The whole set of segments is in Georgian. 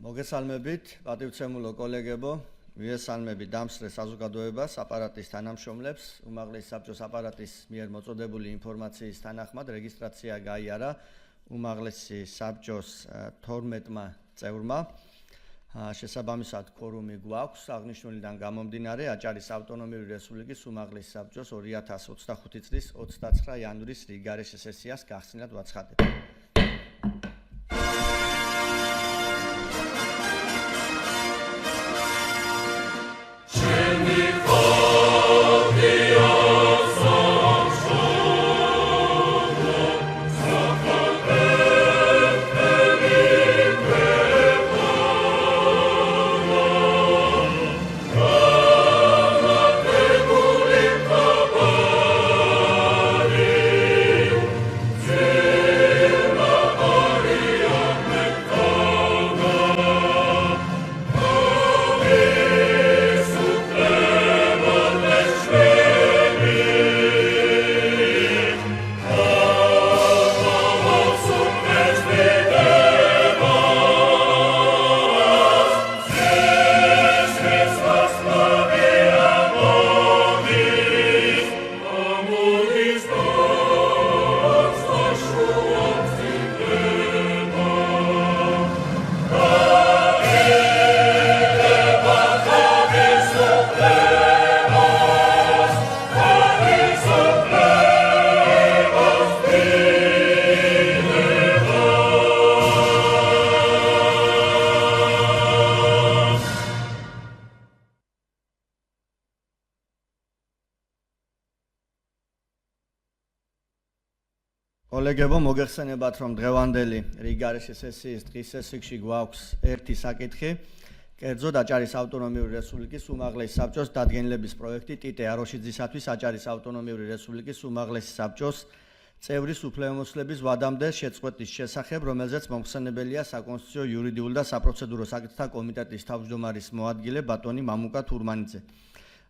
მოგესალმებით, პატივცემულო კოლეგებო, მიესალმებით დამსწრე საზოგადოებას, აპარატის თანამშრომლებს, უმაღლესი საბჭოს აპარატის მიერ მოწოდებული ინფორმაციის თანახმად რეგისტრაცია გაიარა უმაღლესი საბჭოს 12-მა წევრმა. შესაბამისად კვორუმი გვაქვს, აღნიშნულიდან გამომდინარე აჭარის ავტონომიური რესპუბლიკის უმაღლესი საბჭოს 2025 წლის 29 იანვრის რიგგარეშე სესიას გახსნილად ვაცხადებ. კოლეგებო, მოგეხსენებათ, რომ დღევანდელი რიგგარეშე სესიის დღის სესიაში გვაქვს ერთი საკითხი. კერძოდ აჭარის ავტონომიური რესპუბლიკის უმაღლესი საბჭოს დადგენილების პროექტი ტიტე აროშიძისათვის აჭარის ავტონომიური რესპუბლიკის უმაღლესი საბჭოს წევრის უფლებამოსილების ვადამდე შეწყვეტის შესახებ, რომელზეც მომხსენებელია საკონსტიტუციო იურიდიული და საპროცედურო საკითხთა კომიტეტის თავმჯდომარის მოადგილე ბატონი მამუკა თურმანიძე.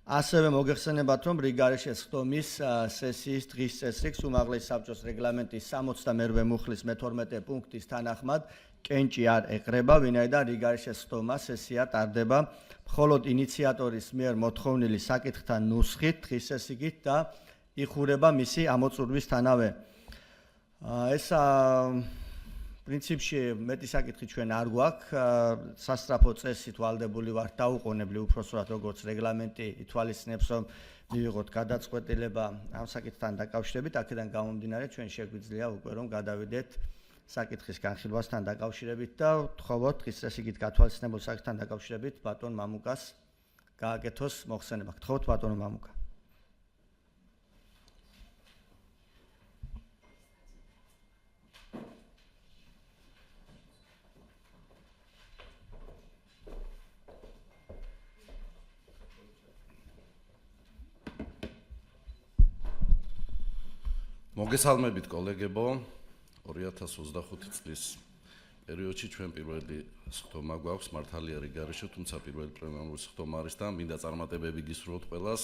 ასევე მოგეხსენებათ, რომ რიგგარეშე სხდომის სესიის დღის წესრიგს უმაღლესი საბჭოს რეგლამენტის 68 მუხლის მე-12 პუნქტის თანახმად კენჭი არ ეყრება, ვინაიდან რიგგარეშე სხდომა სესია ტარდება მხოლოდ ინიციატორის მიერ მოთხოვნილი საკითხთა ნუსხით, დღის წესრიგით და იხურება მისი ამოწურვისთანავე. ეს პრინციპში მეტი საკითხი ჩვენ არ გვაქვს, სასწრაფო წესით ვალდებული ვართ დაუყოვნებლი უფროსურად, როგორც რეგლამენტი ითვალისწინებს, რომ მივიღოთ გადაწყვეტილება ამ საკითხთან დაკავშირებით, აქედან გამომდინარე ჩვენ შეგვიძლია უკვე რომ გადავიდეთ საკითხის განხილვასთან დაკავშირებით და ვთხოვოთ დღის წესრიგით გათვალისწინებულ საკითხთან დაკავშირებით ბატონ მამუკას გააკეთოს მოხსენება. გთხოვთ ბატონო მამუკა. მოგესალმებით კოლეგებო, 2025 წლის პერიოდში ჩვენ პირველი სხდომა გვაქვს მართალია რიგგარეშე, თუმცა პირველი პრემიალური სხდომა არის და მინდა წარმატებები გისურვოთ ყველას.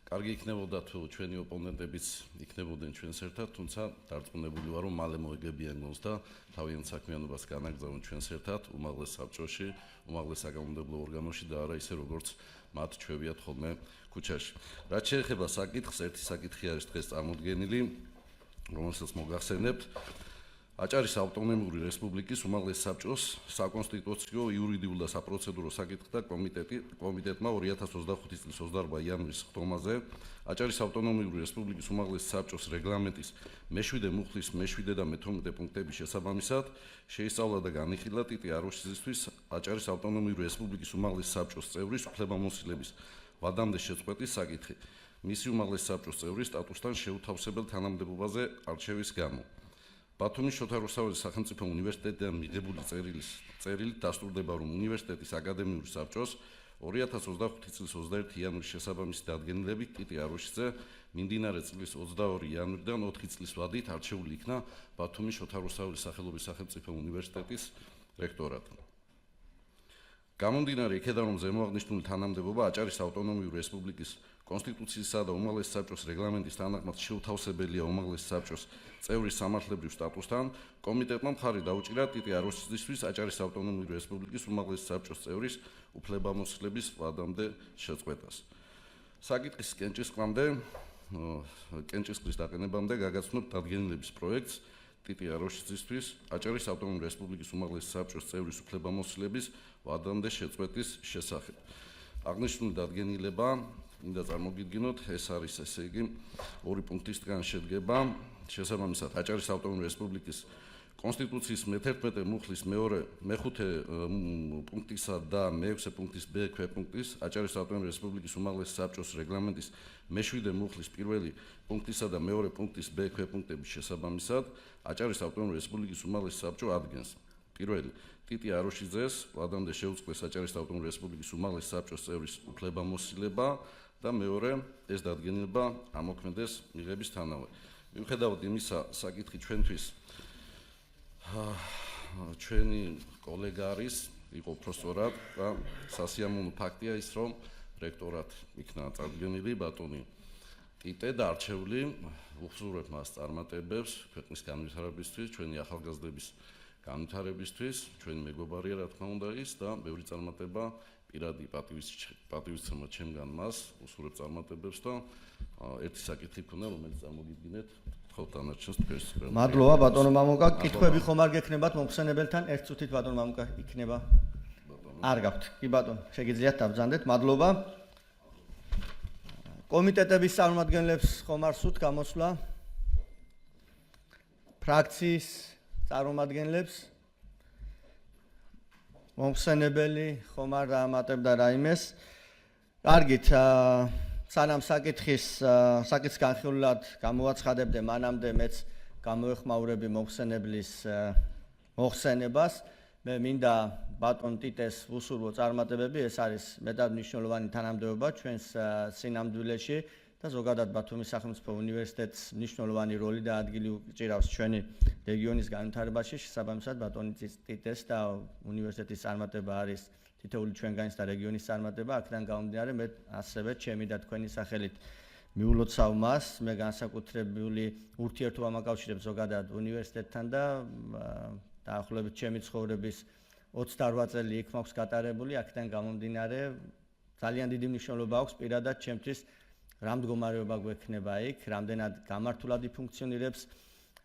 კარგი იქნებოდა თუ ჩვენი ოპონენტებიც იქნებოდნენ ჩვენს ერთად, თუმცა დარწმუნებული ვარ, რომ მალე მოიგებიან გონს და თავიანთ საქმიანობას განაგრძელონ ჩვენს ერთად უმაღლეს საბჭოში, უმაღლეს საკანონმდებლო ორგანოში და არა ისე როგორც მათ ჩვევიათ ხოლმე ქუჩაში. რაც შეეხება საკითხს, ერთი საკითხი არის დღეს წარმოდგენილი, რომელსაც მოგახსენებთ. აჭარის ავტონომიური რესპუბლიკის უმაღლესი საბჭოს საკონსტიტუციო, იურიდიულ და საპროცედურო საკითხთა კომიტეტმა 2025 წლის 28 იანვრის სხდომაზე აჭარის ავტონომიური რესპუბლიკის უმაღლესი საბჭოს რეგლამენტის მე-7 მუხლის მე-7 და მე-12 პუნქტების შესაბამისად შეისწავლა და განიხილა ტიტე აროშიძისთვის აჭარის ავტონომიური რესპუბლიკის უმაღლესი საბჭოს წევრის უფლებამოსილების ვადამდე შეწყვეტის საკითხი მისი უმაღლესი საბჭოს წევრის სტატუსთან შეუთავსებელ თანამდებობაზე არჩევის გამო. ბათუმის შოთა რუსთაველის სახელმწიფო უნივერსიტეტიდან მიღებული წერილით დასტურდება, რომ უნივერსიტეტის აკადემიური საბჭოს 2025 წლის 21 იანვრის შესაბამისი დადგენილებით ტიტე აროშიძე მიმდინარე წლის 22 იანვრიდან 4 წლის ვადით არჩეული იქნა ბათუმის შოთა რუსთაველის სახელობის სახელმწიფო უნივერსიტეტის რექტორად. გამომდინარე იქედან, რომ ზემოაღნიშნული თანამდებობა აჭარის ავტონომიური რესპუბლიკის კონსტიტუციისა და უმაღლესი საბჭოს რეგლამენტის თანახმად შეუთავსებელია უმაღლესი საბჭოს წევრის სამართლებრივ სტატუსთან, კომიტეტმა მხარი დაუჭირა ტიტი აროსისთვის აჭარის ავტონომიური რესპუბლიკის უმაღლესი საბჭოს წევრის უფლებამოსილების ვადამდე შეწყვეტას. საკითხის კენჭისყრის დაყენებამდე გაგაცნობთ დადგენილების პროექტს ტიტი აროსისთვის აჭარის ავტონომიური რესპუბლიკის უმაღლესი საბჭოს წევრის უფლებამოსილების ვადამდე შეწყვეტის შესახებ. აღნიშნული დადგენილება მინდა წარმოგიდგინოთ, ეს არის ესე იგი ორი პუნქტისგან შედგება. შესაბამისად, აჭარის ავტონომიური რესპუბლიკის კონსტიტუციის მე-11 მუხლის მე-5 პუნქტისა და მე-6 პუნქტის ბ ქვეპუნქტის, აჭარის ავტონომიური რესპუბლიკის უმაღლესი საბჭოს რეგლამენტის მე-7 მუხლის პირველი პუნქტისა და მეორე პუნქტის ბ ქვეპუნქტების შესაბამისად, აჭარის ავტონომიური რესპუბლიკის უმაღლესი საბჭო ადგენს. პირველი, ტიტი აროშიძეს ვადამდე შეუწყდეს აჭარის ავტონომიური რესპუბლიკის უმაღლესი საბჭოს წევრის უფლებამოსილება და მეორე, ეს დადგენილება ამოქმედეს მიღებისთანავე. მიუხედავად იმისა, საკითხი ჩვენი კოლეგა არის, იყო უბრალოდ და სასიამოვნო ფაქტია ის, რომ რექტორად იქნა წარდგენილი ბატონი ტიტე და არჩეული, ვუხსოვებთ მას წარმატებებს ქვეყნის განვითარებისთვის, ჩვენი ახალგაზრდების განვითარებისთვის, ჩვენი მეგობარია რა თქმა უნდა ის და ბევრი წარმატება პირადი პატივისცემა ჩემგან მას, უსურვებ წარმატებებს და ერთი საკითხი ქონდა, რომელიც წარმოგიდგინეთ, თხოვთ დანარჩენს თქვენს. მადლობა ბატონო მამუკა, კითხვები ხომ არ გექნებათ მომხსენებელთან, ერთ წუთით ბატონო მამუკა იქნება. არ გაქვთ. კი ბატონო, შეგიძლიათ დავბრძანდეთ. მადლობა. კომიტეტების წარმომადგენლებს ხომ არ სურთ გამოსვლა? ფრაქციის წარმომადგენლებს მომხსენებელი ხომ არ დაამატებდა რაიმეს. კარგით, სანამ საკითხის განხილულად გამოვაცხადებდე, მანამდე მეც გამოეხმაურები მომხსენებლის მოხსენებას. მე მინდა ბატონ ტიტეს ვუსურვო წარმატებები, ეს არის მეტად მნიშვნელოვანი თანამდებობა ჩვენს სინამდვილეში და ზოგადად ბათუმის სახელმწიფო უნივერსიტეტს მნიშვნელოვანი როლი და ადგილი უჭირავს ჩვენი რეგიონის განვითარებაში. შესაბამისად, ბატონ ტიტეს და უნივერსიტეტის წარმატება არის თითოეული ჩვენგანის და რეგიონის წარმატება. აქედან გამომდინარე, მე ასევე ჩემი და თქვენი სახელით მიულოცავ მას. მე განსაკუთრებული ურთიერთობა მაკავშირებ ზოგადად უნივერსიტეტთან და დაახლოებით ჩემი ცხოვრების 28 წელი იქ მაქვს გატარებული. აქედან გამომდინარე, ძალიან დიდი მნიშვნელობა აქვს პირადად ჩემთვის რა მდგომარეობა გვექნება იქ, რამდენად გამართულად იფუნქციონირებს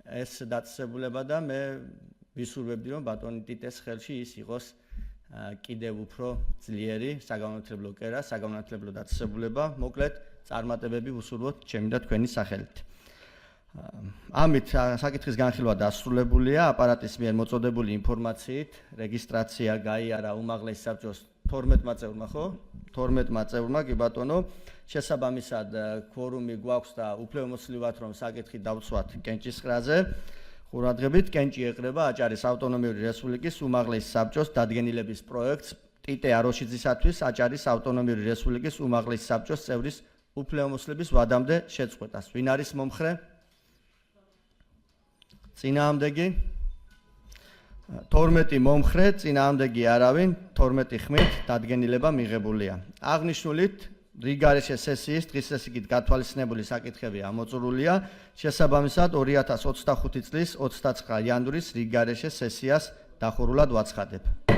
ეს დაწესებულება და მე ვისურვებდი, რომ ბატონი ტიტეს ხელში ის იყოს კიდევ უფრო ძლიერი საგანმანათლებლო კერა, საგანმანათლებლო დაწესებულება. მოკლედ, წარმატებები ვუსურვოთ ჩემი და თქვენი სახელით. ამით საკითხის განხილვა დასრულებულია. აპარატის მიერ მოწოდებული ინფორმაციით რეგისტრაცია გაიარა უმაღლესი საბჭოს 12 წევრმა, ხო? 12 წევრმა, კი ბატონო. შესაბამისად, kvორუმი გვაქვს და უფლებამოსილი ვართ, რომ საკითხი დავცვათ კენჭისყრაზე. ყურადღებით, კენჭი ეყრება აჭარის ავტონომიური რესპუბლიკის უმაღლესი საბჭოს დადგენილების პროექტს ტიტე აროშიძისათვის აჭარის ავტონომიური რესპუბლიკის უმაღლესი საბჭოს წევრის უფლებამოსილების ვადამდე შეწყვეტას. ვინ არის მომხრე? წინააღმდეგი? 12 მომხრე, წინააღმდეგი არავინ, 12 ხმით დადგენილება მიღებულია. აღნიშნულით რიგგარეშე სესიის დღესასწაულით გათვალისწინებული საკითხები ამოწურულია. შესაბამისად 2025 წლის 29 იანვრის რიგგარეშე სესიას დახურულად ვაცხადებ.